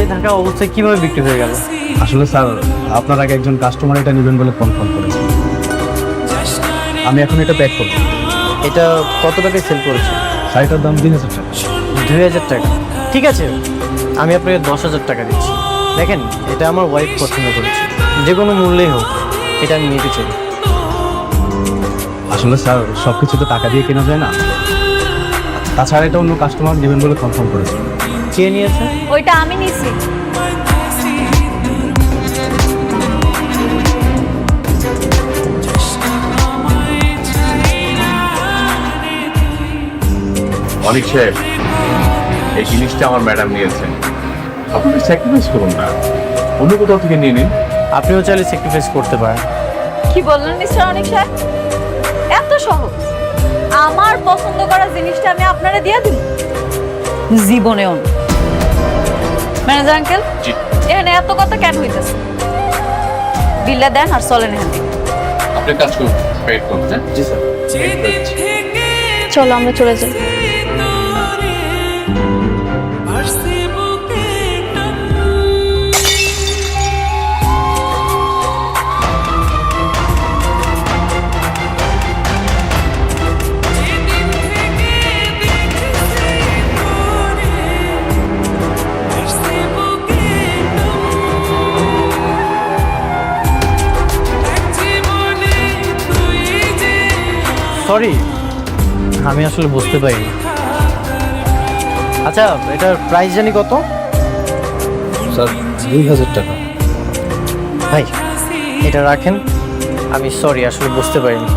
গাড়ি থাকা অবস্থায় কিভাবে বিক্রি হয়ে গেল? আসলে স্যার আপনার আগে একজন কাস্টমার এটা নেবেন বলে কনফার্ম করেছে। আমি এখন এটা প্যাক করব। এটা কত টাকায় সেল করেছে? শাড়িটার দাম 2000 টাকা। 2000 টাকা, ঠিক আছে, আমি আপনাকে 10,000 টাকা দিচ্ছি। দেখেন, এটা আমার ওয়াইফ পছন্দ করেছে, যে কোনো মূল্যেই হোক এটা আমি নিতে চাই। আসলে স্যার সব কিছু তো টাকা দিয়ে কেনা যায় না, তাছাড়া এটা অন্য কাস্টমার নেবেন বলে কনফার্ম করেছে। কে নিয়েছে? ওইটা আমি নিছি। অনেক সাহেব, এই জিনিসটা আমার ম্যাডাম নিয়েছেন, আপনি স্যাক্রিফাইস করুন না, অন্য কোথাও থেকে নিয়ে নিন। আপনিও চাইলে স্যাক্রিফাইস করতে পারেন। কি বললেন মিস্টার অনিক সাহেব? এত সহজ আমার পছন্দ করা জিনিসটা আমি আপনারা দিয়ে দিব? জীবনেও না। ম্যানেজার আঙ্কেল, জি। এখানে এত কথা কেন হইতেছে? বিলটা দেন আর চলেন এখান থেকে। আপনি কাজ করুন, ওয়েট করুন। হ্যাঁ জি স্যার। চলো আমরা চলে যাই। সরি, আমি আসলে বুঝতে পারিনি। আচ্ছা, এটার প্রাইস জানি কত? স্যার 2000 টাকা। ভাই, এটা রাখেন, আমি সরি আসলে বুঝতে পারিনি।